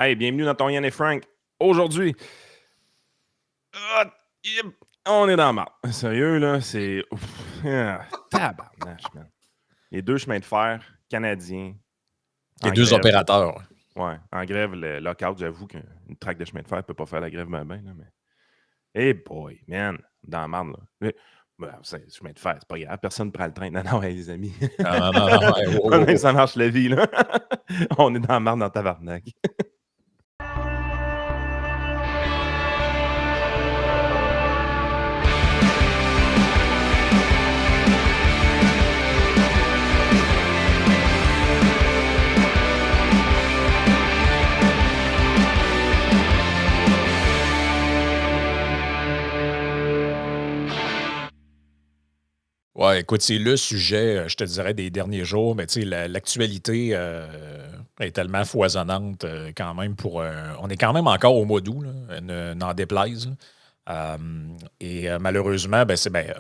Hey, bienvenue dans ton Yann et Frank. Aujourd'hui, ah, yep, on est dans la marde. Sérieux, là, c'est... tabarnache, man. Les deux chemins de fer canadiens Les en deux grève. opérateurs. Ouais, en grève, le lockout, j'avoue qu'une traque de chemin de fer ne peut pas faire la grève ben, là, mais... Hey boy, man, dans la marde, là. C'est chemin de fer, c'est pas grave, personne ne prend le train. Non, non, hey, les amis. Non. Hey, Même ça marche la vie, là. On est dans la marde dans tabarnak. Ouais, écoute, c'est le sujet, je te dirais, des derniers jours, mais tu sais, l'actualité est tellement foisonnante quand même on est quand même encore au mois d'août, n'en déplaise. Malheureusement,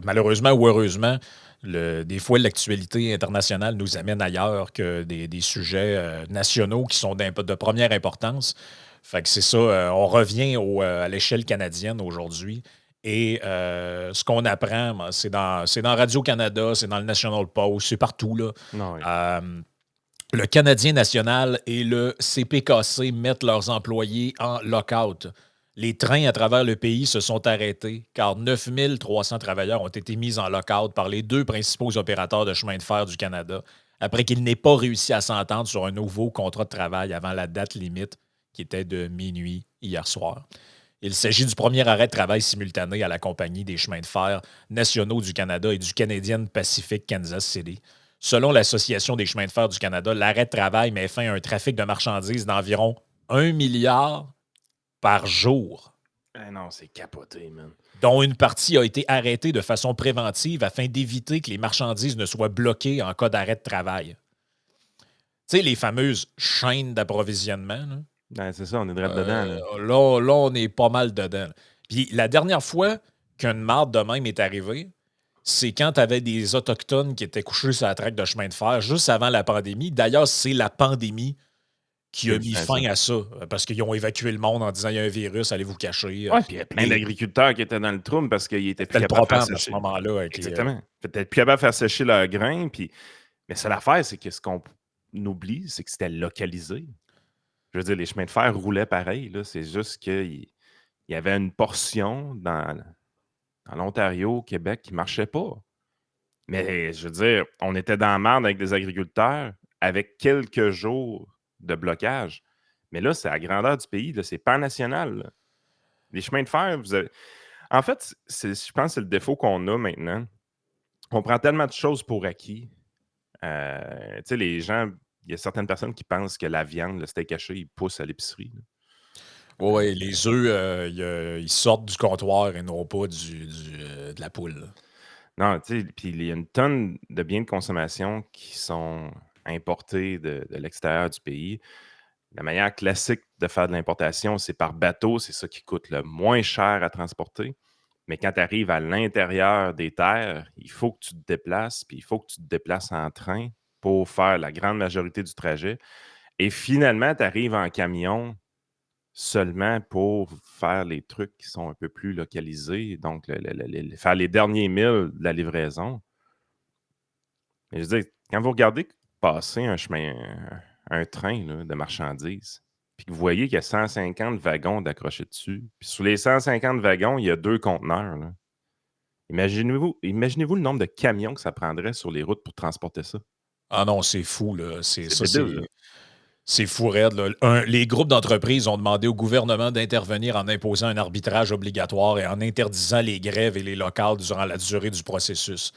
malheureusement ou heureusement, des fois, l'actualité internationale nous amène ailleurs que des sujets nationaux qui sont de première importance. Fait que c'est ça, on revient à l'échelle canadienne aujourd'hui. Et ce qu'on apprend, c'est dans Radio-Canada, c'est dans le National Post, c'est partout, là. Non, oui. Le Canadien national et le CPKC mettent leurs employés en lockout. Les trains à travers le pays se sont arrêtés car 9300 travailleurs ont été mis en lockout par les deux principaux opérateurs de chemin de fer du Canada après qu'ils n'aient pas réussi à s'entendre sur un nouveau contrat de travail avant la date limite qui était de minuit hier soir. Il s'agit du premier arrêt de travail simultané à la Compagnie des chemins de fer nationaux du Canada et du Canadian Pacific Kansas City. Selon l'Association des chemins de fer du Canada, l'arrêt de travail met fin à un trafic de marchandises d'environ 1 milliard par jour. Non, c'est capoté, man. Dont une partie a été arrêtée de façon préventive afin d'éviter que les marchandises ne soient bloquées en cas d'arrêt de travail. Tu sais, les fameuses chaînes d'approvisionnement, là. Ben, c'est ça, on est direct dedans. Là. Là, on est pas mal dedans. Puis la dernière fois qu'une marde de même est arrivée, c'est quand tu avais des Autochtones qui étaient couchés sur la traque de chemin de fer juste avant la pandémie. D'ailleurs, c'est la pandémie qui a mis fin à ça, parce qu'ils ont évacué le monde en disant il y a un virus, allez vous cacher. Ouais, puis il y a plein d'agriculteurs qui étaient dans le trouble parce qu'ils étaient plus capables de faire sécher. À ce moment-là. Exactement. Peut-être plus capables de faire sécher leurs grains. Puis... Mais c'est l'affaire, c'est que ce qu'on oublie, c'est que c'était localisé. Je veux dire, les chemins de fer roulaient pareil. Là. C'est juste qu'il y avait une portion dans l'Ontario, au Québec, qui ne marchait pas. Mais je veux dire, on était dans la merde avec des agriculteurs avec quelques jours de blocage. Mais là, c'est à la grandeur du pays. Là, c'est pan-national. Là. Les chemins de fer, en fait, je pense que c'est le défaut qu'on a maintenant. On prend tellement de choses pour acquis. Tu sais, les gens, il y a certaines personnes qui pensent que la viande, le steak haché, il pousse à l'épicerie. Oui, les œufs, ils sortent du comptoir et non pas de la poule. Là. Non, tu sais, puis il y a une tonne de biens de consommation qui sont importés de l'extérieur du pays. La manière classique de faire de l'importation, c'est par bateau. C'est ça qui coûte le moins cher à transporter. Mais quand tu arrives à l'intérieur des terres, il faut que tu te déplaces, puis il faut que tu te déplaces en train pour faire la grande majorité du trajet. Et finalement, tu arrives en camion seulement pour faire les trucs qui sont un peu plus localisés, donc faire les derniers milles de la livraison. Mais je veux dire, quand vous regardez passer un train là, de marchandises, puis que vous voyez qu'il y a 150 wagons d'accrochés dessus, puis sur les 150 wagons, il y a 2 conteneurs. Là. Imaginez-vous le nombre de camions que ça prendrait sur les routes pour transporter ça. Ah non, c'est fou, là. Débile, là. C'est fou raide, là. Les groupes d'entreprises ont demandé au gouvernement d'intervenir en imposant un arbitrage obligatoire et en interdisant les grèves et les locales durant la durée du processus.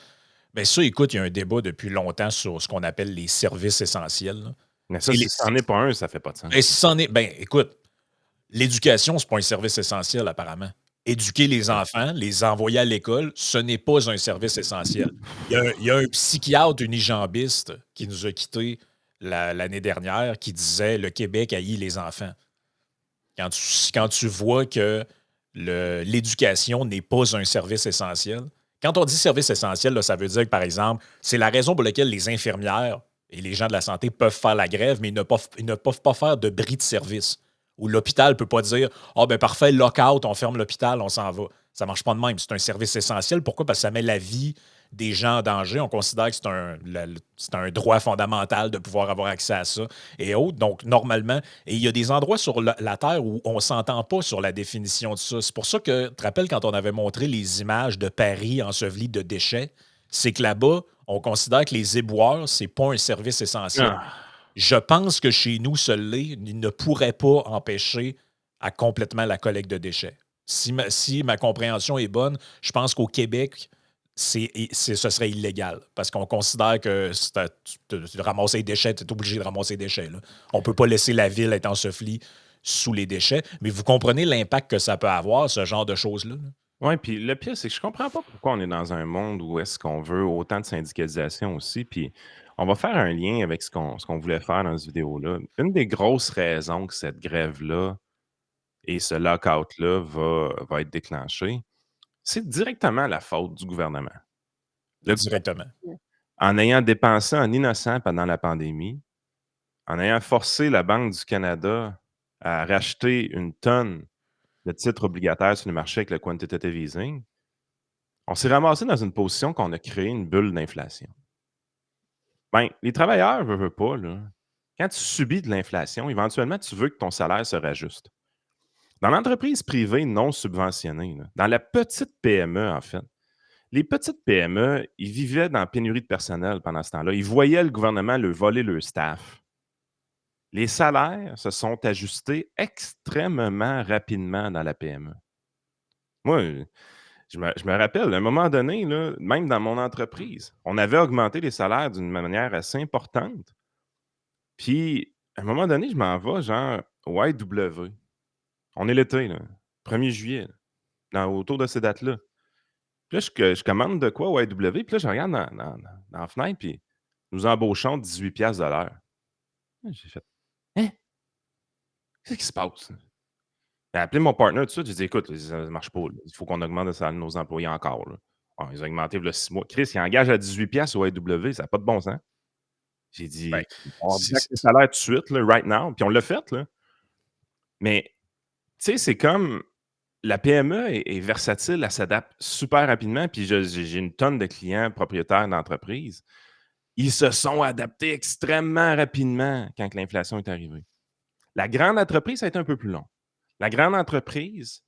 Bien ça, écoute, il y a un débat depuis longtemps sur ce qu'on appelle les services essentiels. Là. Mais ça, si c'en est pas un, ça fait pas de sens. Et si c'en est, ben écoute, l'éducation, c'est pas un service essentiel, apparemment. Éduquer les enfants, les envoyer à l'école, ce n'est pas un service essentiel. Il y a un psychiatre unijambiste qui nous a quittés l'année dernière qui disait le Québec haït les enfants. Quand tu vois que l'éducation n'est pas un service essentiel, quand on dit service essentiel, là, ça veut dire que, par exemple, c'est la raison pour laquelle les infirmières et les gens de la santé peuvent faire la grève, mais ils ne peuvent pas faire de bris de service. Ou l'hôpital ne peut pas dire ah ben parfait, lock-out, on ferme l'hôpital, on s'en va. Ça ne marche pas de même. C'est un service essentiel. Pourquoi? Parce que ça met la vie des gens en danger. On considère que c'est un droit fondamental de pouvoir avoir accès à ça et autres. Donc, normalement, et il y a des endroits sur la Terre où on ne s'entend pas sur la définition de ça. C'est pour ça que, tu te rappelles quand on avait montré les images de Paris ensevelis de déchets, c'est que là-bas, on considère que les éboueurs, c'est pas un service essentiel. Ah. Je pense que chez nous, seul il ne pourrait pas empêcher à complètement la collecte de déchets. Si ma compréhension est bonne, je pense qu'au Québec, ce serait illégal parce qu'on considère que tu ramasses les déchets, tu es obligé de ramasser les déchets. Là. On ne peut pas laisser la ville être ensevelie sous les déchets. Mais vous comprenez l'impact que ça peut avoir, ce genre de choses-là? Là? Ouais, puis le pire, c'est que je comprends pas pourquoi on est dans un monde où est-ce qu'on veut autant de syndicalisation aussi. Puis on va faire un lien avec ce qu'on voulait faire dans cette vidéo-là. Une des grosses raisons que cette grève-là et ce lockout-là va être déclenché, c'est directement la faute du gouvernement. Le Directement. gouvernement, en ayant dépensé un innocent pendant la pandémie, en ayant forcé la Banque du Canada à racheter une tonne de titres obligataires sur le marché avec le quantitative easing, on s'est ramassé dans une position qu'on a créé une bulle d'inflation. Ben, les travailleurs veulent pas, là. Quand tu subis de l'inflation, éventuellement, tu veux que ton salaire se rajuste. Dans l'entreprise privée non subventionnée, là, dans la petite PME, en fait, les petites PME, ils vivaient dans la pénurie de personnel pendant ce temps-là. Ils voyaient le gouvernement leur voler leur staff. Les salaires se sont ajustés extrêmement rapidement dans la PME. Moi, je me rappelle, à un moment donné, là, même dans mon entreprise, on avait augmenté les salaires d'une manière assez importante. Puis, à un moment donné, je m'en vais, genre, au IW. On est l'été, là, 1er juillet, là, autour de ces dates-là. Puis là, je commande de quoi au IW, puis là, je regarde dans la fenêtre, puis nous embauchons 18$ de l'heure. Là, j'ai fait: «Hein? Qu'est-ce qui se passe?» J'ai appelé mon partner tout de suite, j'ai dit: «Écoute, ça ne marche pas, là. Il faut qu'on augmente le salaire de nos employés encore, là». Ah, ils ont augmenté il y a 6 mois. Chris, ils engagent à 18$ au IW, ça n'a pas de bon sens. J'ai Ben, dit: «On baisse les salaires tout de suite, là, right now», puis on l'a fait, là. Mais, tu sais, c'est comme la PME est versatile, elle s'adapte super rapidement, puis j'ai une tonne de clients propriétaires d'entreprises. Ils se sont adaptés extrêmement rapidement quand que l'inflation est arrivée. La grande entreprise, ça a été un peu plus long. La grande entreprise,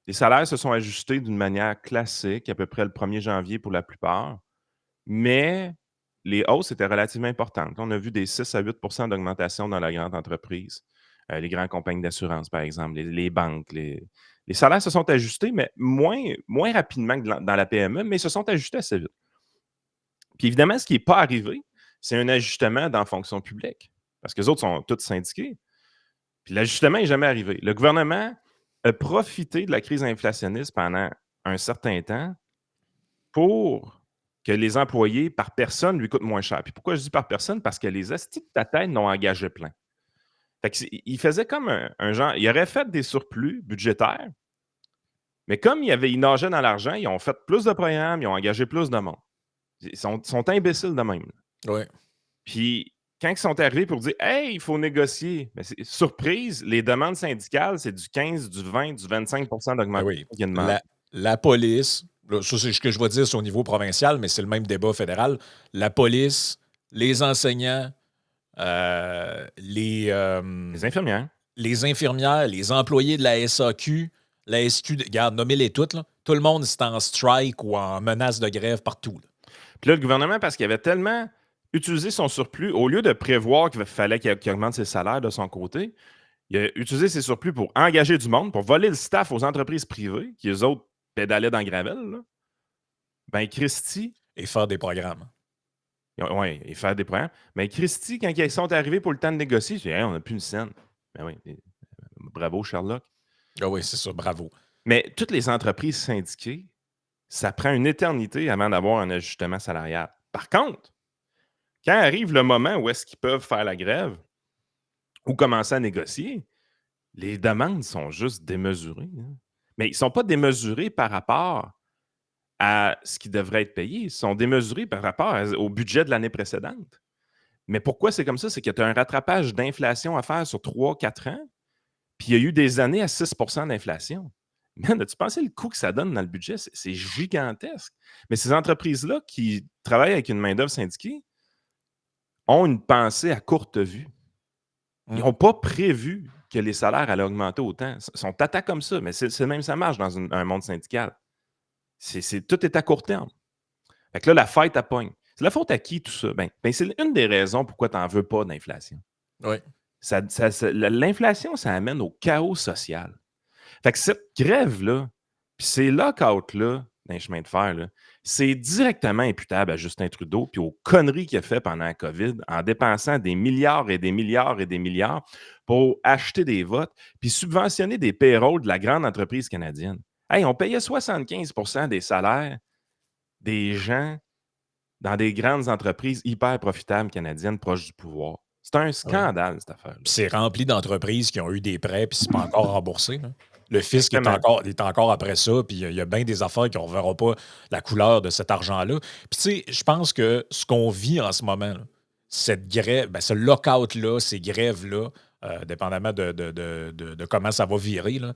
les salaires se sont ajustés d'une manière classique, à peu près le 1er janvier pour la plupart, mais les hausses étaient relativement importantes. On a vu des 6 à 8 d'augmentation dans la grande entreprise. Les grandes compagnies d'assurance, par exemple, les banques. Les salaires se sont ajustés, mais moins rapidement que dans la PME, mais ils se sont ajustés assez vite. Puis évidemment, ce qui n'est pas arrivé, c'est un ajustement dans la fonction publique, parce que les autres sont tous syndiqués. Puis l'ajustement n'est jamais arrivé. Le gouvernement a profité de la crise inflationniste pendant un certain temps pour que les employés par personne lui coûtent moins cher. Puis pourquoi je dis par personne? Parce que les astis de tête n'ont engagé plein. Fait que il faisait comme un genre, il aurait fait des surplus budgétaires, mais comme ils nageaient dans l'argent, ils ont fait plus de programmes, ils ont engagé plus de monde. Ils sont imbéciles de même. oui. Puis quand ils sont arrivés pour dire hey, il faut négocier, mais surprise, les demandes syndicales, c'est du 15, du 20, du 25 Ben d'augmentation oui. qu'ils demandent. La police, là, ça c'est ce que je vais dire, c'est au niveau provincial, mais c'est le même débat fédéral. La police, les enseignants, Les infirmières. les infirmières, les employés de la SAQ, la SQ, regarde, nommez-les toutes, là. Tout le monde est en strike ou en menace de grève partout. Là. Puis là, le gouvernement, parce qu'il avait tellement utilisé son surplus, au lieu de prévoir qu'il fallait qu'il augmente ses salaires de son côté, il a utilisé ses surplus pour engager du monde, pour voler le staff aux entreprises privées, qui eux autres pédalaient dans le gravel. Là. Ben, Christy, Et faire des programmes. oui, et faire des programmes. Mais Christy, quand ils sont arrivés pour le temps de négocier, j'ai dit hey, on n'a plus une scène. Ben oui, bravo, Sherlock. Ah oui, c'est ça, bravo. Mais toutes les entreprises syndiquées, ça prend une éternité avant d'avoir un ajustement salarial. Par contre, quand arrive le moment où est-ce qu'ils peuvent faire la grève ou commencer à négocier, les demandes sont juste démesurées. Hein. Mais ils ne sont pas démesurés par rapport à ce qui devrait être payé. Ils sont démesurés par rapport au budget de l'année précédente. Mais pourquoi c'est comme ça? C'est que tu as un rattrapage d'inflation à faire sur 3-4 ans. Puis il y a eu des années à 6 d'inflation. Man, as-tu pensé le coût que ça donne dans le budget? C'est gigantesque. Mais ces entreprises-là qui travaillent avec une main-d'œuvre syndiquée ont une pensée à courte vue. Ils n'ont pas prévu que les salaires allaient augmenter autant. Ils sont tata comme ça, mais c'est même ça marche dans un monde syndical. Tout est à court terme. Fait que là, la fête, elle pogne. C'est la faute à qui, tout ça? Ben, c'est une des raisons pourquoi tu n'en veux pas d'inflation. Oui. L'inflation, ça amène au chaos social. Fait que cette grève-là, puis ces lockouts-là, dans les chemins de fer, là, c'est directement imputable à Justin Trudeau puis aux conneries qu'il a fait pendant la COVID en dépensant des milliards et des milliards et des milliards pour acheter des votes puis subventionner des payrolls de la grande entreprise canadienne. Hey, on payait 75 des salaires des gens dans des grandes entreprises hyper profitables canadiennes proches du pouvoir. C'est un Ouais. scandale, cette affaire-là. Puis c'est rempli d'entreprises qui ont eu des prêts, puis c'est pas encore remboursé, là. Le fisc Exactement. est encore après ça, puis il y a bien des affaires qu'on ne verra pas la couleur de cet argent-là. Puis tu sais, je pense que ce qu'on vit en ce moment, là, cette grève, ce lockout-là, ces grèves-là, dépendamment de comment ça va virer, là,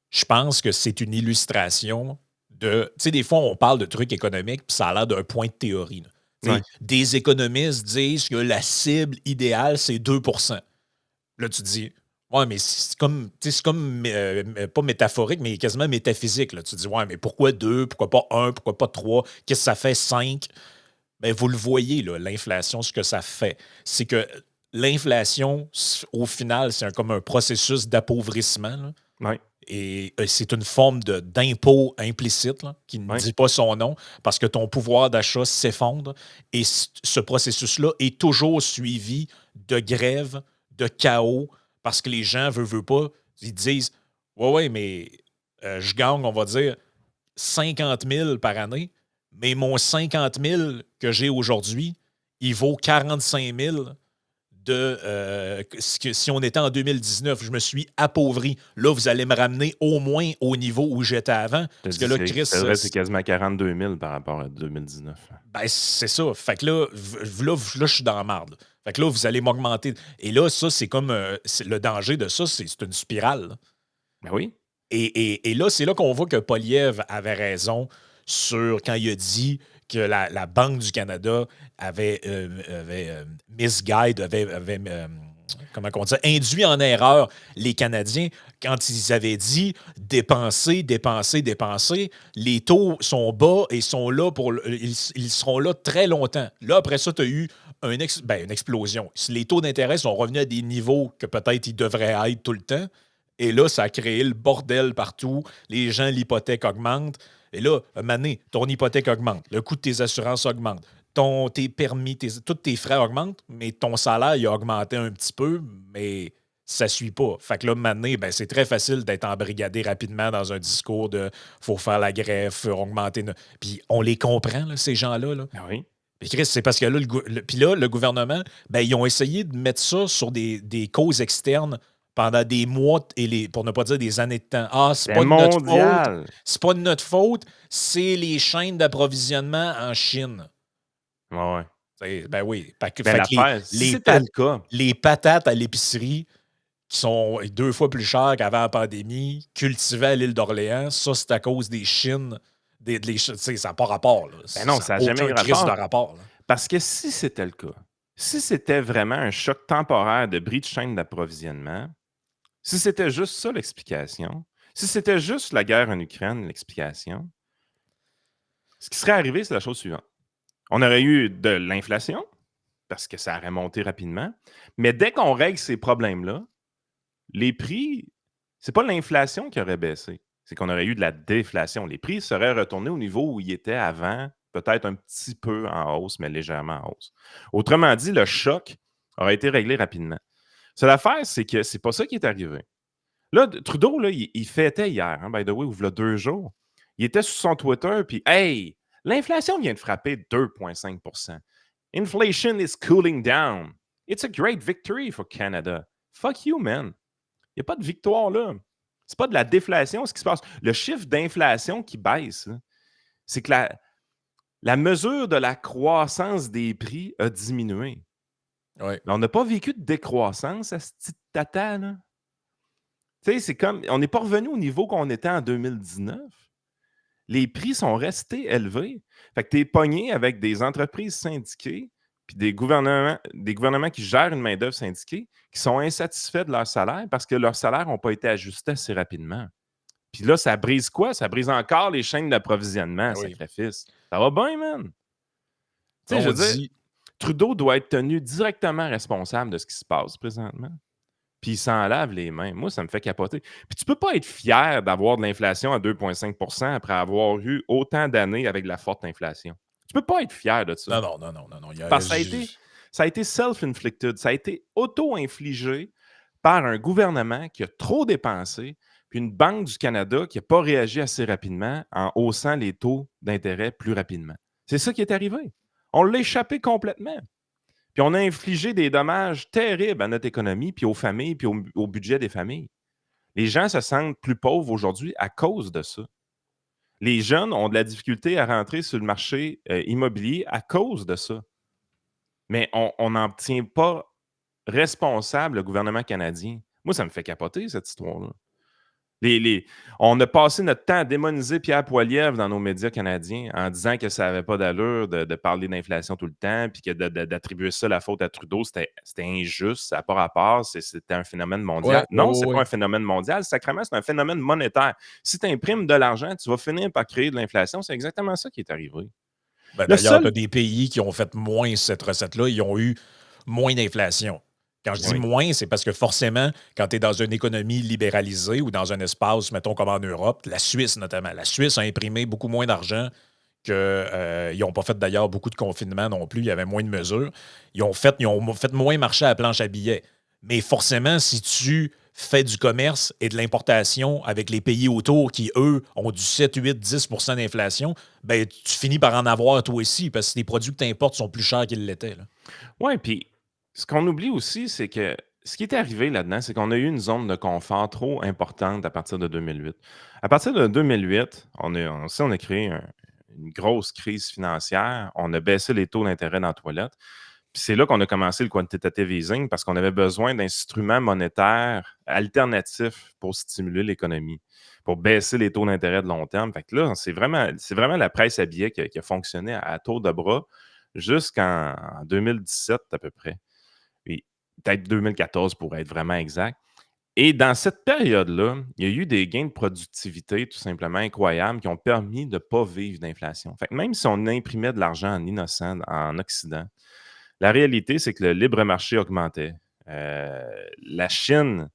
je pense que c'est une illustration de. Tu sais, des fois, on parle de trucs économiques, puis ça a l'air d'un point de théorie, là. Tu sais, Ouais. des économistes disent que la cible idéale, c'est 2%. Là, tu te dis, ouais, mais c'est comme, tu sais, c'est comme pas métaphorique, mais quasiment métaphysique. Là. Tu te dis, ouais, mais pourquoi 2, pourquoi pas 1, pourquoi pas 3, qu'est-ce que ça fait 5? Ben, vous le voyez, là, l'inflation, ce que ça fait. C'est que l'inflation, au final, c'est comme un processus d'appauvrissement, là. Ouais. Et c'est une forme d'impôt implicite là, qui ne Ouais. dit pas son nom parce que ton pouvoir d'achat s'effondre. Et ce processus-là est toujours suivi de grèves, de chaos, parce que les gens, veulent pas, ils disent ouais, mais je gagne, on va dire, 50 000 par année, mais mon 50 000 que j'ai aujourd'hui, il vaut 45 000 si on était en 2019, je me suis appauvri. Là, vous allez me ramener au moins au niveau où j'étais avant. Je te Parce que dis, là, Chris, c'est quasiment 42 000 par rapport à 2019. ben, c'est ça. Fait que là, je suis dans la marde. Fait que là, vous allez m'augmenter. Et là, ça, c'est comme le danger de ça, c'est une spirale, là. Ben oui. Et là, c'est là qu'on voit que Poliev avait raison sur quand il a dit que la Banque du Canada avait misguide, comment on dit, induit en erreur les Canadiens quand ils avaient dit dépenser, dépenser, dépenser. Les taux sont bas et sont là ils seront là très longtemps. Là, après ça, tu as eu une explosion. Les taux d'intérêt sont revenus à des niveaux que peut-être ils devraient être tout le temps. Et là, ça a créé le bordel partout. Les gens, l'hypothèque augmente. Et là, un moment donné, ton hypothèque augmente. Le coût de tes assurances augmente. Tes permis, tous tes frais augmentent, mais ton salaire, il a augmenté un petit peu, mais ça ne suit pas. Fait que là, un moment donné, c'est très facile d'être embrigadé rapidement dans un discours de faut faire la grève, faut augmenter. Puis on les comprend, là, ces gens-là. Là. Ben oui. Puis Chris, c'est parce que là, puis là, le gouvernement, ils ont essayé de mettre ça sur des causes externes pendant des mois pour ne pas dire des années de temps. Ah, c'est C'est pas de notre faute. mondial. C'est pas de notre faute, c'est les chaînes d'approvisionnement en Chine. Ouais. Ben oui. Fait que L'affaire, si c'était le cas, les patates à l'épicerie qui sont 2 fois plus chères qu'avant la pandémie, cultivées à l'île d'Orléans, ça, c'est à cause des Chines. Ça n'a pas rapport. Là. ben non, Ça ça n'a n'a jamais aucun eu crise de rapport. rapport. Là. Parce que si c'était le cas, si c'était vraiment un choc temporaire de bris de chaîne d'approvisionnement, si c'était juste ça l'explication, si c'était juste la guerre en Ukraine l'explication, ce qui serait arrivé, c'est la chose suivante. On aurait eu de l'inflation, parce que ça aurait monté rapidement, mais dès qu'on règle ces problèmes-là, les prix, c'est pas l'inflation qui aurait baissé, c'est qu'on aurait eu de la déflation. Les prix seraient retournés au niveau où ils étaient avant, peut-être un petit peu en hausse, mais légèrement en hausse. Autrement dit, le choc aurait été réglé rapidement. Seule affaire, c'est que c'est pas ça qui est arrivé. Là, Trudeau, là, il fêtait hier, by the way, ou il y a 2 jours. Il était sur son Twitter, puis hey, l'inflation vient de frapper 2,5%. Inflation is cooling down. It's a great victory for Canada. Fuck you, man. Il n'y a pas de victoire là. C'est pas de la déflation ce qui se passe. Le chiffre d'inflation qui baisse, là, c'est que la mesure de la croissance des prix a diminué. Ouais. Là, on n'a pas vécu de décroissance à ce petit tata, là. Tu sais, c'est comme, on n'est pas revenu au niveau qu'on était en 2019. Les prix sont restés élevés. Fait que tu es pogné avec des entreprises syndiquées puis des gouvernements qui gèrent une main-d'œuvre syndiquée qui sont insatisfaits de leur salaire parce que leurs salaires n'ont pas été ajustés assez rapidement. Puis là, ça brise quoi? Ça brise encore les chaînes d'approvisionnement, Ben oui. sacrifice. Ça va bien, man. Tu sais, je On veux dire, dit, Trudeau doit être tenu directement responsable de ce qui se passe présentement. Puis il s'en lave les mains. Moi, ça me fait capoter. Puis tu peux pas être fier d'avoir de l'inflation à 2,5 après avoir eu autant d'années avec de la forte inflation. Tu peux pas être fier de ça. non, non, non, non, non, non. Parce que ça a été self-inflicted, ça a été auto-infligé par un gouvernement qui a trop dépensé, puis une Banque du Canada qui n'a pas réagi assez rapidement en haussant les taux d'intérêt plus rapidement. C'est ça qui est arrivé. On l'a échappé complètement. Puis on a infligé des dommages terribles à notre économie, puis aux familles, puis au budget des familles. Les gens se sentent plus pauvres aujourd'hui à cause de ça. Les jeunes ont de la difficulté à rentrer sur le marché immobilier à cause de ça. Mais on n'en tient pas responsable le gouvernement canadien. Moi, ça me fait capoter, cette histoire-là. On a passé notre temps à démoniser Pierre Poilievre dans nos médias canadiens en disant que ça n'avait pas d'allure de parler d'inflation tout le temps, puis que d'attribuer ça la faute à Trudeau, c'était injuste, ça n'a pas rapport, c'était un phénomène ouais, mondial. ouais, Non, c'est ouais, pas ouais. un phénomène mondial, sacrément, c'est un phénomène monétaire. Si tu imprimes de l'argent, tu vas finir par créer de l'inflation. C'est exactement ça qui est arrivé. Ben, Le d'ailleurs, tu seul. as des pays qui ont fait moins cette recette-là, ils ont eu moins d'inflation. Quand je dis Oui. moins, c'est parce que forcément, quand tu es dans une économie libéralisée ou dans un espace, mettons comme en Europe, la Suisse notamment, la Suisse a imprimé beaucoup moins d'argent que, ils n'ont pas fait d'ailleurs beaucoup de confinement non plus, il y avait moins de mesures. Ils ont fait moins marcher à la planche à billets. Mais forcément, si tu fais du commerce et de l'importation avec les pays autour qui, eux, ont du 7, 8, 10 d'inflation, ben, tu finis par en avoir toi aussi parce que les produits que tu importes sont plus chers qu'ils l'étaient. Là. Oui, puis ce qu'on oublie aussi, c'est que ce qui est arrivé là-dedans, c'est qu'on a eu une zone de confort trop importante à partir de 2008. À partir de 2008, on a créé une grosse crise financière. On a baissé les taux d'intérêt dans la toilette. Puis c'est là qu'on a commencé le quantitative easing parce qu'on avait besoin d'instruments monétaires alternatifs pour stimuler l'économie, pour baisser les taux d'intérêt de long terme. Fait que là, c'est vraiment la presse à billets qui a fonctionné à tour de bras jusqu'en 2017 à peu près. Et peut-être 2014 pour être vraiment exact. Et dans cette période-là, il y a eu des gains de productivité tout simplement incroyables qui ont permis de ne pas vivre d'inflation. Fait que même si on imprimait de l'argent en innocent en Occident, la réalité, c'est que le libre marché augmentait. La Chine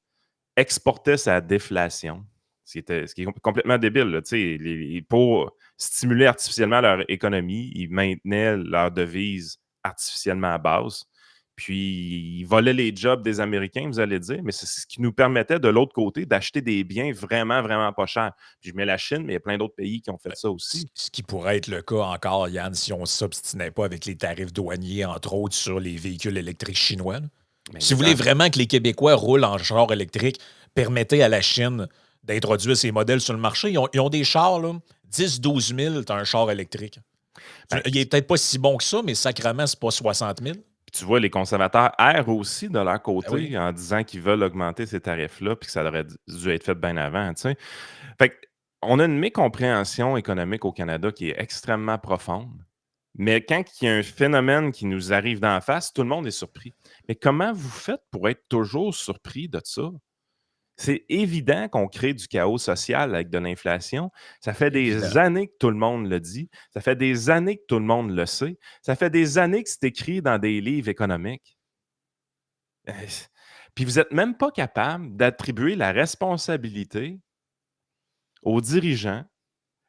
exportait sa déflation, ce qui est complètement débile. Là, pour stimuler artificiellement leur économie, ils maintenaient leur devise artificiellement à basse. Puis, ils volaient les jobs des Américains, vous allez dire, mais c'est ce qui nous permettait, de l'autre côté, d'acheter des biens vraiment, vraiment pas chers. Puis, je mets la Chine, mais il y a plein d'autres pays qui ont fait ça Ce aussi. ce qui pourrait être le cas encore, Yann, si on ne s'obstinait pas avec les tarifs douaniers, entre autres, sur les véhicules électriques chinois. Là. Mais Si vous voulez vraiment que les Québécois roulent en char électrique, permettez à la Chine d'introduire ces modèles sur le marché. Ils ont des chars, là, 10-12 000, tu as un char électrique. ben, Il est peut-être pas si bon que ça, mais sacrément, c'est pas 60 000. Puis tu vois, les conservateurs errent aussi de leur Ben oui. côté en disant qu'ils veulent augmenter ces tarifs-là, puis que ça aurait dû être fait bien avant, tu sais. Fait que, on a une mécompréhension économique au Canada qui est extrêmement profonde. Mais quand il y a un phénomène qui nous arrive d'en face, tout le monde est surpris. Mais comment vous faites pour être toujours surpris de ça? C'est évident qu'on crée du chaos social avec de l'inflation. Ça fait Évident. des années que tout le monde le dit. Ça fait des années que tout le monde le sait. Ça fait des années que c'est écrit dans des livres économiques. Euh, Puis vous n'êtes même pas capable d'attribuer la responsabilité aux dirigeants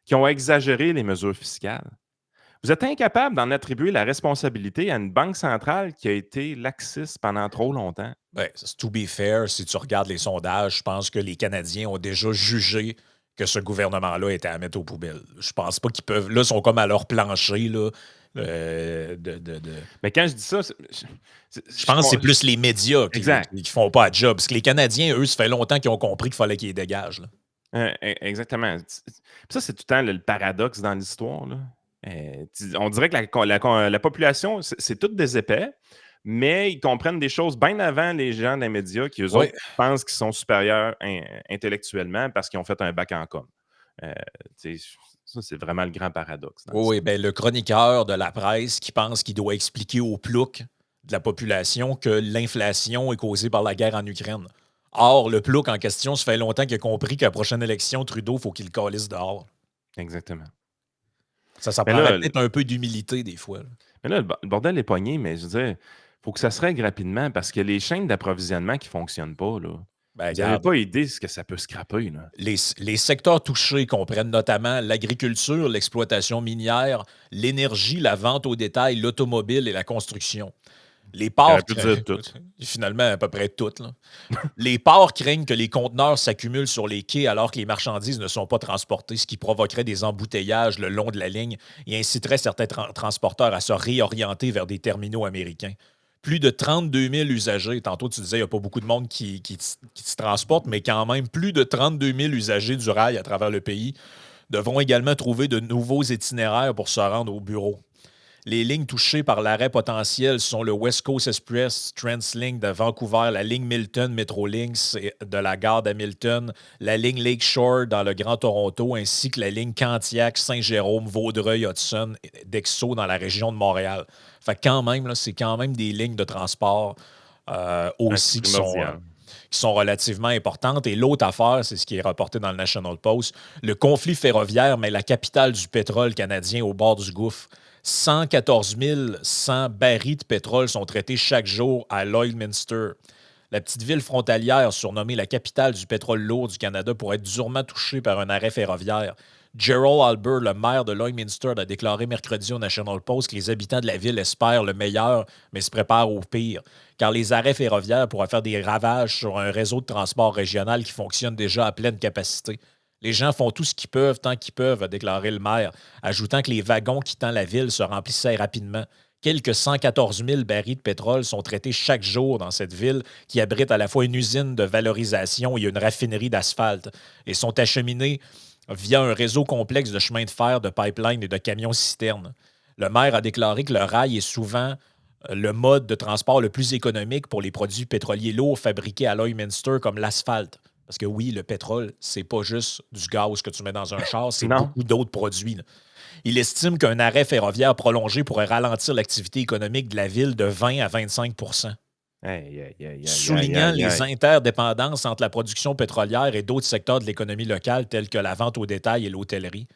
qui ont exagéré les mesures fiscales. Vous êtes incapable d'en attribuer la responsabilité à une banque centrale qui a été laxiste pendant trop longtemps. Ben, to be fair, si tu regardes les sondages, je pense que les Canadiens ont déjà jugé que ce gouvernement-là était à mettre aux poubelles. Je pense pas qu'ils peuvent. Là, ils sont comme à leur plancher. Là, Mais quand je dis ça, Je pense que c'est plus les médias exact. qui font pas de job. Parce que les Canadiens, eux, ça fait longtemps qu'ils ont compris qu'il fallait qu'ils dégagent. Là. Exactement. Puis ça, c'est tout le temps le paradoxe dans l'histoire, là. On dirait que la population, c'est toutes des épais, mais ils comprennent des choses bien avant les gens des médias qui, eux Oui, autres, pensent qu'ils sont supérieurs intellectuellement parce qu'ils ont fait un bac en com. Euh, tu sais, ça, c'est vraiment le grand paradoxe dans oui, l'histoire. ben, le chroniqueur de la presse qui pense qu'il doit expliquer au plouc de la population que l'inflation est causée par la guerre en Ukraine. Or, le plouc en question, ça fait longtemps qu'il a compris qu'à la prochaine élection, Trudeau, il faut qu'il le calisse dehors. Exactement. Ça Mais prendrait là, peut-être un peu d'humilité des fois, là. le bordel est pogné, mais je veux dire, il faut que ça se règle rapidement parce que les chaînes d'approvisionnement qui ne fonctionnent pas, là, Ben, vous n'avez regarde, pas idée de ce que ça peut scraper, là. les secteurs touchés comprennent notamment l'agriculture, l'exploitation minière, l'énergie, la vente au détail, l'automobile et la construction. Les J'aurais ports, pu dire tout. finalement, à peu près toutes, là. Les ports craignent que les conteneurs s'accumulent sur les quais alors que les marchandises ne sont pas transportées, ce qui provoquerait des embouteillages le long de la ligne et inciterait certains transporteurs à se réorienter vers des terminaux américains. Plus de 32 000 usagers, tantôt tu disais qu'il n'y a pas beaucoup de monde qui se transporte, mais quand même, plus de 32 000 usagers du rail à travers le pays devront également trouver de nouveaux itinéraires pour se rendre au bureau. Les lignes touchées par l'arrêt potentiel sont le West Coast Express TransLink de Vancouver, la ligne Milton Metrolinx de la gare d'Hamilton, la ligne Lakeshore dans le Grand Toronto, ainsi que la ligne Candiac, Saint-Jérôme, Vaudreuil, Hudson, d'Exo dans la région de Montréal. Fait que quand même, là, c'est quand même des lignes de transport Ouais, c'est aussi primordial. qui sont relativement importantes. Et l'autre affaire, c'est ce qui est rapporté dans le National Post, le conflit ferroviaire met la capitale du pétrole canadien au bord du gouffre. 114 100 barils de pétrole sont traités chaque jour à Lloydminster. La petite ville frontalière, surnommée la capitale du pétrole lourd du Canada, pourrait être durement touchée par un arrêt ferroviaire. Gerald Albert, le maire de Lloydminster, a déclaré mercredi au National Post que les habitants de la ville espèrent le meilleur, mais se préparent au pire, car les arrêts ferroviaires pourraient faire des ravages sur un réseau de transport régional qui fonctionne déjà à pleine capacité. Les gens font tout ce qu'ils peuvent tant qu'ils peuvent, a déclaré le maire, ajoutant que les wagons quittant la ville se remplissaient rapidement. Quelques 114 000 barils de pétrole sont traités chaque jour dans cette ville qui abrite à la fois une usine de valorisation et une raffinerie d'asphalte et sont acheminés via un réseau complexe de chemins de fer, de pipelines et de camions-citernes. Le maire a déclaré que le rail est souvent le mode de transport le plus économique pour les produits pétroliers lourds fabriqués à Lloydminster comme l'asphalte. Parce que oui, le pétrole, c'est pas juste du gaz que tu mets dans un char, c'est Non. beaucoup d'autres produits, là. Il estime qu'un arrêt ferroviaire prolongé pourrait ralentir l'activité économique de la ville de 20 à 25 Aïe, aïe, aïe, aïe, aïe, soulignant aïe, les aïe. interdépendances entre la production pétrolière et d'autres secteurs de l'économie locale tels que la vente au détail et l'hôtellerie.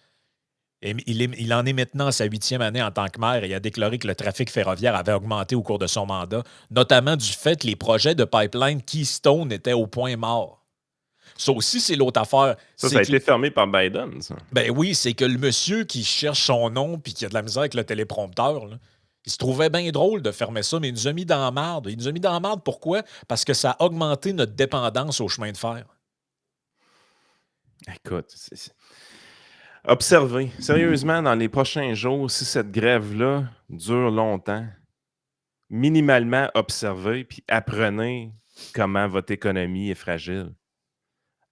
Et il en est maintenant à sa 8e année en tant que maire et a déclaré que le trafic ferroviaire avait augmenté au cours de son mandat, notamment du fait que les projets de pipeline Keystone étaient au point mort. Ça aussi, c'est l'autre affaire. Ça C'est a que, été fermé par Biden, ça. ben oui, c'est que le monsieur qui cherche son nom puis qui a de la misère avec le téléprompteur, là, il se trouvait bien drôle de fermer ça, mais il nous a mis dans la marde. Il nous a mis dans la marde, pourquoi? Parce que ça a augmenté notre dépendance au chemin de fer. Écoute, observez, sérieusement, dans les prochains jours, si cette grève-là dure longtemps, minimalement observez, puis apprenez comment votre économie est fragile.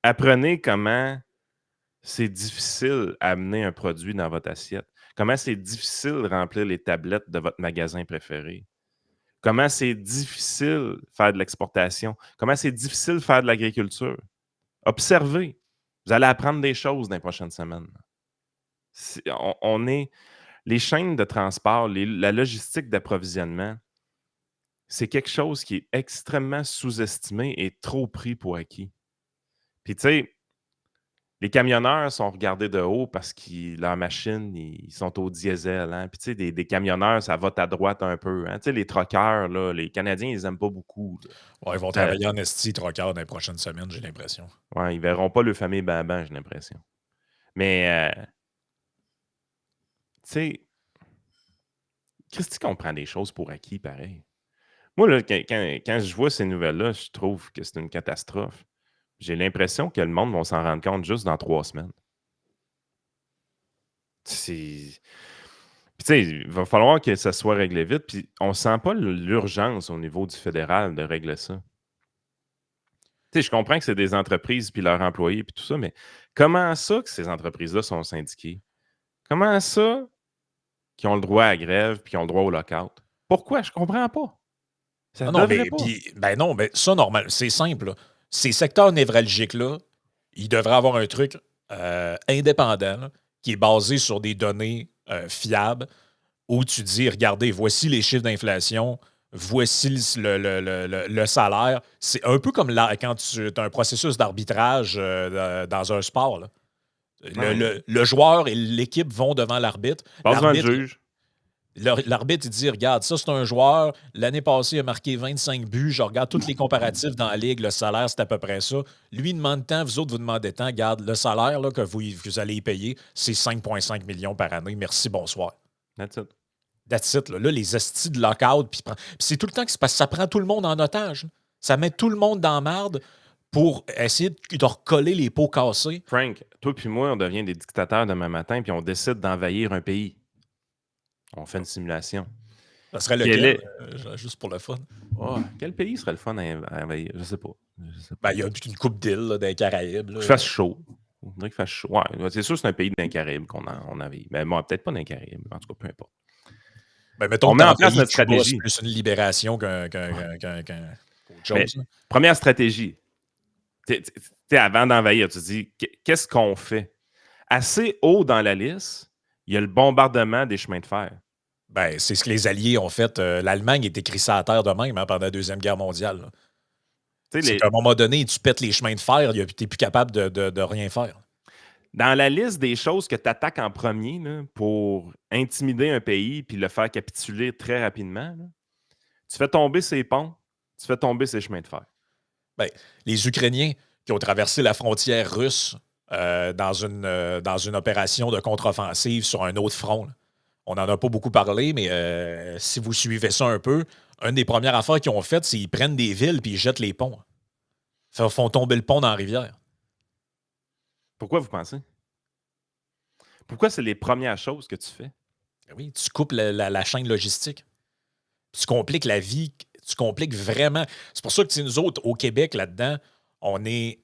Apprenez comment c'est difficile à amener un produit dans votre assiette. Comment c'est difficile de remplir les tablettes de votre magasin préféré. Comment c'est difficile de faire de l'exportation. Comment c'est difficile de faire de l'agriculture. Observez. Vous allez apprendre des choses dans les prochaines semaines. On est les chaînes de transport, la logistique d'approvisionnement, c'est quelque chose qui est extrêmement sous-estimé et trop pris pour acquis. Puis tu sais, les camionneurs sont regardés de haut parce que leurs machines, ils sont au diesel, hein. Puis tu sais, des camionneurs, ça vote à droite un peu, hein. Tu sais, les truckers, là, les Canadiens, ils aiment pas beaucoup, là. Ouais, ils vont Ça travailler en esti trocard dans les prochaines semaines, j'ai l'impression. Ouais, ils verront pas le fameux Baban, j'ai l'impression. Mais tu sais, Christy qu'on prend des choses pour acquis pareil. Moi, là, quand je vois ces nouvelles-là, je trouve que c'est une catastrophe. J'ai l'impression que le monde va s'en rendre compte juste dans 3 semaines. C'est puis tu sais, il va falloir que ça soit réglé vite, puis on sent pas l'urgence au niveau du fédéral de régler ça. Tu sais, je comprends que c'est des entreprises puis leurs employés puis tout ça, mais comment ça que ces entreprises-là sont syndiquées? Comment ça qu'ils ont le droit à la grève puis qu'ils ont le droit au lockout? Pourquoi? Je comprends pas. Ça Ah non, devrait mais pas. puis, ben non, mais ça, normal, c'est simple, là. Ces secteurs névralgiques-là, ils devraient avoir un truc indépendant là, qui est basé sur des données fiables où tu dis, regardez, voici les chiffres d'inflation, voici le salaire. C'est un peu comme quand tu as un processus d'arbitrage dans un sport, là. Ouais. Le joueur et l'équipe vont devant l'arbitre. Passe devant le juge. L'arbitre, il dit, regarde, ça, c'est un joueur. L'année passée, il a marqué 25 buts. Je regarde tous les comparatifs dans la ligue. Le salaire, c'est à peu près ça. Lui, il demande tant, vous autres, vous demandez tant. Regarde, le salaire là, que vous allez y payer, c'est 5,5 millions par année. Merci, bonsoir. That's it. That's it. Là, les hosties de lockout. Puis c'est tout le temps que c'est parce que ça prend tout le monde en otage, là. Ça met tout le monde dans la marde pour essayer de recoller les pots cassés. Frank, toi puis moi, on devient des dictateurs demain matin, puis on décide d'envahir un pays. On fait une simulation. Ça serait Quel lequel? est... Juste pour le fun. quel pays serait le fun à envahir? Je sais pas. Je sais Ben, pas. il y a une coupe d'îles là, dans les Caraïbes. Faut qu'il Là. fasse chaud. On dirait qu'il fasse chaud. Ouais, c'est sûr que c'est un pays dans les Caraïbes on envahit. Mais bon, peut-être pas dans les Caraïbes. En tout cas, peu importe. Ben, mettons On que met tu en place envahis notre Cuba, c'est stratégie. plus une libération qu'autre Mais chose. Là. première stratégie. Avant d'envahir, tu te dis, qu'est-ce qu'on fait? Assez haut dans la liste, il y a le bombardement des chemins de fer. Ben, c'est ce que les Alliés ont fait. L'Allemagne est écrit ça à terre de même hein, pendant la Deuxième Guerre mondiale. Là. C'est qu'à un moment donné, tu pètes les chemins de fer, tu n'es plus capable de rien faire. Dans la liste des choses que tu attaques en premier là, pour intimider un pays puis le faire capituler très rapidement, là, tu fais tomber ses ponts, tu fais tomber ses chemins de fer. Ben, les Ukrainiens qui ont traversé la frontière russe dans une opération de contre-offensive sur un autre front, là. On n'en a pas beaucoup parlé, mais si vous suivez ça un peu, une des premières affaires qu'ils ont faites, c'est qu'ils prennent des villes puis ils jettent les ponts. Ils font tomber le pont dans la rivière. Pourquoi vous pensez? Pourquoi c'est les premières choses que tu fais? Ben oui, tu coupes la chaîne logistique. Tu compliques la vie. Tu compliques vraiment. C'est pour ça que nous autres, au Québec, là-dedans, on est.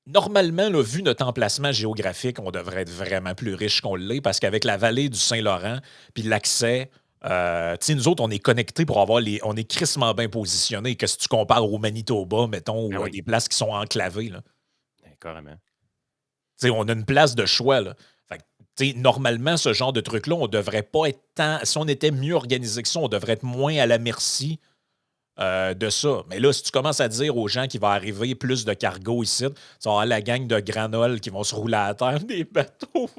Normalement, là, vu notre emplacement géographique, on devrait être vraiment plus riche qu'on l'est parce qu'avec la vallée du Saint-Laurent puis l'accès, nous autres, on est connectés pour avoir les. On est crissement bien positionnés. Que si tu compares au Manitoba, mettons, ou à des places qui sont enclavées, là. Carrément. On a une place de choix. Là. Fait que, normalement, ce genre de truc-là, on devrait pas être tant. Si on était mieux organisé que ça, on devrait être moins à la merci de ça. Mais là, si tu commences à dire aux gens qu'il va arriver plus de cargo ici, tu vas avoir la gang de granoles qui vont se rouler à terre. Des bateaux,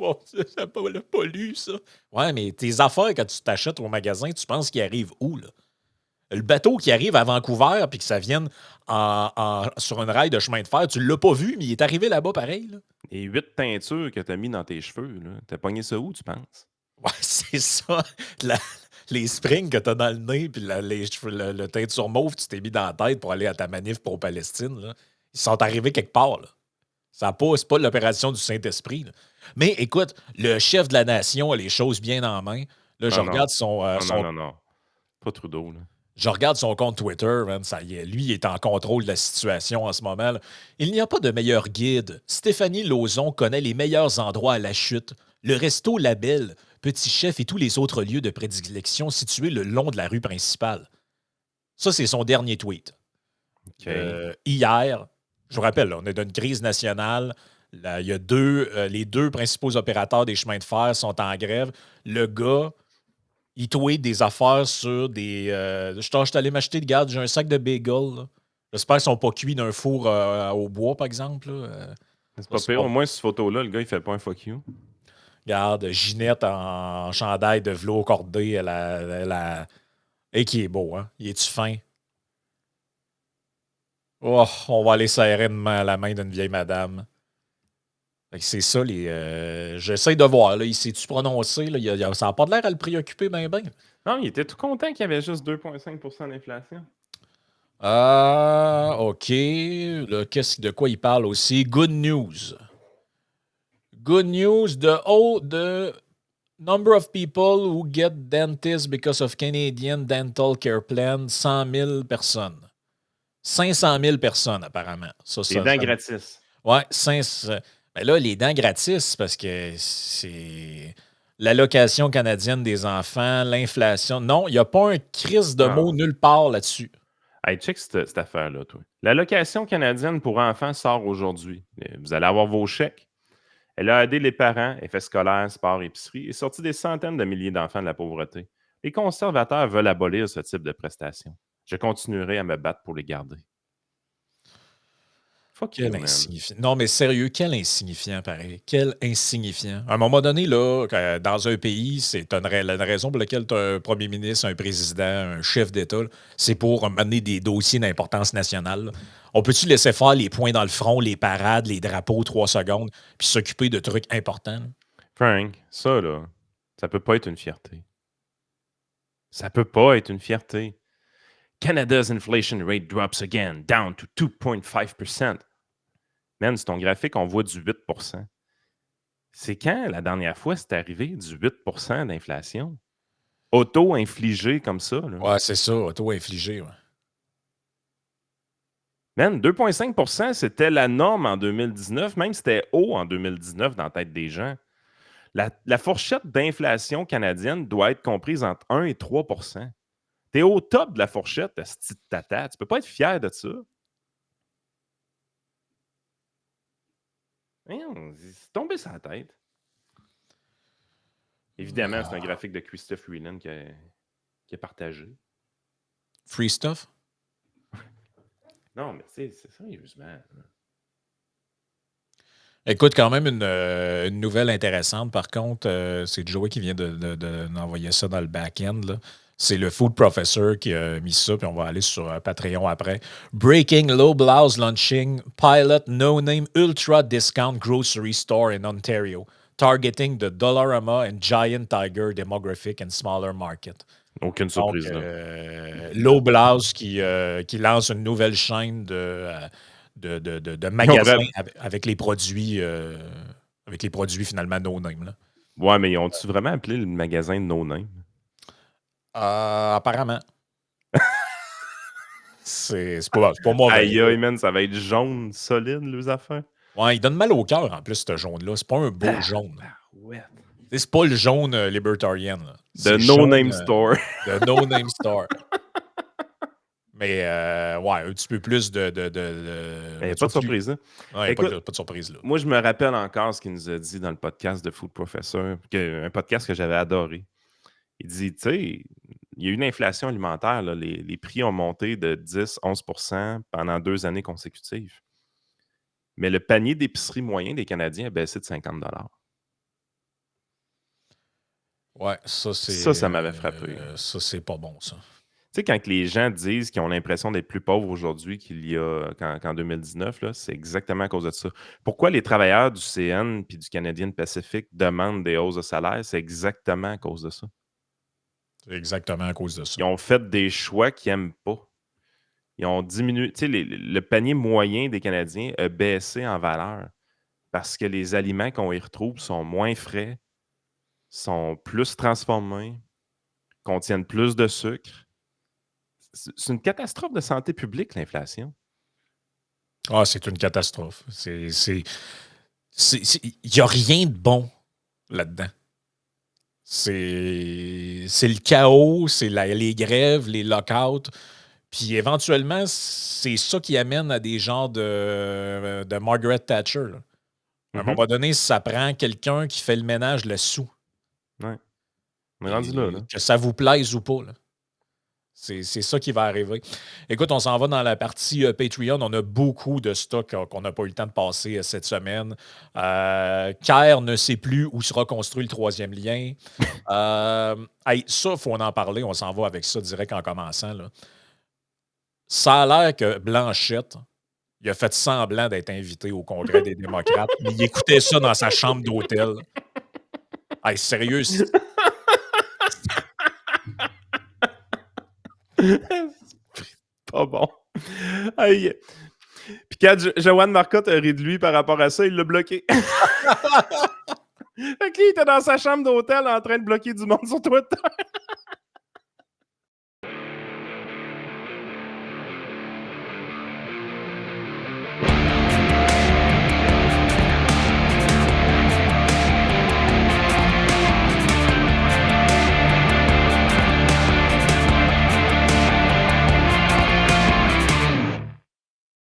ça pollue, ça. Ouais, mais tes affaires, quand tu t'achètes au magasin, tu penses qu'ils arrivent où, là? Le bateau qui arrive à Vancouver puis que ça vienne sur une rail de chemin de fer, tu l'as pas vu, mais il est arrivé là-bas pareil. Là. Les 8 teintures que tu as mis dans tes cheveux, t'as pogné ça où, tu penses? Ouais, c'est ça. Les springs que tu as dans le nez puis les cheveux, le teinture mauve, tu t'es mis dans la tête pour aller à ta manif pour Palestine. Là. Ils sont arrivés quelque part. Là. C'est pas l'opération du Saint-Esprit. Là. Mais écoute, le chef de la nation a les choses bien en main. Là, je regarde Non. Pas Trudeau, là. Je regarde son compte Twitter, man, ça y est, lui, il est en contrôle de la situation en ce moment. Là. Il n'y a pas de meilleur guide. Stéphanie Lauzon connaît les meilleurs endroits à la chute. Le resto La Belle, Petit Chef et tous les autres lieux de prédilection situés le long de la rue principale. Ça, c'est son dernier tweet. OK. Hier, je vous rappelle, là, on est dans une crise nationale. Là, il y a les deux principaux opérateurs des chemins de fer sont en grève. Le gars, il tweet des affaires sur des. Je suis allé m'acheter, regarde, j'ai un sac de bagels. Là. J'espère qu'ils sont pas cuits d'un four au bois, par exemple. Là. C'est pas pire. Au moins, cette photo-là, le gars, il fait pas un fuck you. Regarde, Ginette en chandail de velours cordé. Et qui est beau, hein? Il est-tu fin? Oh, on va aller serrer la main d'une vieille madame. Fait que c'est ça, j'essaie de voir. Là, il s'est-tu prononcé? Là, ça n'a pas l'air à le préoccuper bien, bien. Non, il était tout content qu'il y avait juste 2,5 % d'inflation. OK. Là, de quoi il parle aussi? Good news. Good news. The number of people who get dentist because of Canadian Dental Care Plan, 100 000 personnes. 500 000 personnes, apparemment. Les dents gratis. Ouais, 500. Mais là, les dents gratis, parce que c'est. L'allocation canadienne des enfants, l'inflation. Non, il n'y a pas un crise de mots Non. nulle part là-dessus. Hey, check cette affaire-là, toi. L'allocation canadienne pour enfants sort aujourd'hui. Vous allez avoir vos chèques. Elle a aidé les parents, effets scolaires, sport, épicerie, et sorti des centaines de milliers d'enfants de la pauvreté. Les conservateurs veulent abolir ce type de prestations. Je continuerai à me battre pour les garder. Fuck Quel you, man. insignifiant. Non, mais sérieux, quel insignifiant, pareil. Quel insignifiant. À un moment donné, là, dans un pays, c'est la raison pour laquelle tu as un premier ministre, un président, un chef d'État, là, c'est pour mener des dossiers d'importance nationale. Là. On peut-tu laisser faire les points dans le front, les parades, les drapeaux, 3 secondes, puis s'occuper de trucs importants? Là? Frank, ça, là, ça peut pas être une fierté. Ça peut pas être une fierté. Canada's inflation rate drops again, down to 2.5%. Man, sur ton graphique, on voit du 8%. C'est quand la dernière fois c'est arrivé du 8% d'inflation? Auto-infligé comme ça, là. Ouais, c'est ça, auto-infligé. Ouais. Man, 2,5%, c'était la norme en 2019, même c'était haut en 2019 dans la tête des gens. La fourchette d'inflation canadienne doit être comprise entre 1 et 3%. T'es au top de la fourchette, cette tata. Tu peux pas être fier de ça. Voyons, c'est tombé sur la tête. Évidemment, c'est un graphique de Christophe Freeland qui a partagé. Free stuff? Non, mais c'est sérieusement. Là. Écoute, quand même une nouvelle intéressante. Par contre, c'est Joey qui vient d'envoyer ça dans le back-end. Là. C'est le Food Professor qui a mis ça, puis on va aller sur Patreon après. Breaking Low Blouse Launching Pilot No Name Ultra Discount Grocery Store in Ontario, targeting the Dollarama and Giant Tiger demographic and smaller market. Aucune Donc, surprise là. Low Blouse qui lance une nouvelle chaîne de magasins avec les produits finalement no-name. Là. Ouais, mais ils ont-tu vraiment appelé le magasin No Name? Apparemment. c'est pas moi. Aïe, aïe, man, ça va être jaune, solide, les affaires. Ouais, il donne mal au cœur en plus, ce jaune-là. C'est pas un beau jaune. Ouais. C'est pas le jaune libertarian. Là. The No Name Store. The No Name Store. Mais ouais, un petit peu plus de Il n'y a pas de surprise. Hein? Ouais, écoute, pas de surprise. Là. Moi, je me rappelle encore ce qu'il nous a dit dans le podcast de Food Professor, un podcast que j'avais adoré. Il dit, tu sais, il y a eu une inflation alimentaire. Là, les prix ont monté de 10-11% pendant 2 années consécutives. Mais le panier d'épicerie moyen des Canadiens a baissé de 50 $. Ouais, ça, c'est... Ça m'avait frappé. Ça, c'est pas bon, ça. Tu sais, quand les gens disent qu'ils ont l'impression d'être plus pauvres aujourd'hui qu'il y a qu'en 2019, là, c'est exactement à cause de ça. Pourquoi les travailleurs du CN et du Canadian Pacific demandent des hausses de salaire? C'est exactement à cause de ça. C'est exactement à cause de ça. Ils ont fait des choix qu'ils n'aiment pas. Ils ont diminué. Tu sais, le panier moyen des Canadiens a baissé en valeur parce que les aliments qu'on y retrouve sont moins frais, sont plus transformés, contiennent plus de sucre. C'est une catastrophe de santé publique, l'inflation. Ah, c'est une catastrophe. Il n'y a rien de bon là-dedans. C'est le chaos, c'est les grèves, les lockouts. Puis éventuellement, c'est ça qui amène à des genres de Margaret Thatcher. Là. À un moment donné, ça prend quelqu'un qui fait le ménage là-dessous. Ouais. On est rendu là. Que ça vous plaise ou pas. Là. C'est ça qui va arriver. Écoute, on s'en va dans la partie Patreon. On a beaucoup de stocks qu'on n'a pas eu le temps de passer cette semaine. Caire ne sait plus où sera construit le 3e lien. Ça, il faut en parler. On s'en va avec ça direct en commençant. Là. Ça a l'air que Blanchette, il a fait semblant d'être invité au Congrès des démocrates, mais il écoutait ça dans sa chambre d'hôtel. Hey, sérieux? Pas bon. Aïe. Puis quand Joanne Marcotte a ri de lui par rapport à ça, il l'a bloqué. Fait que lui, il était dans sa chambre d'hôtel en train de bloquer du monde sur Twitter.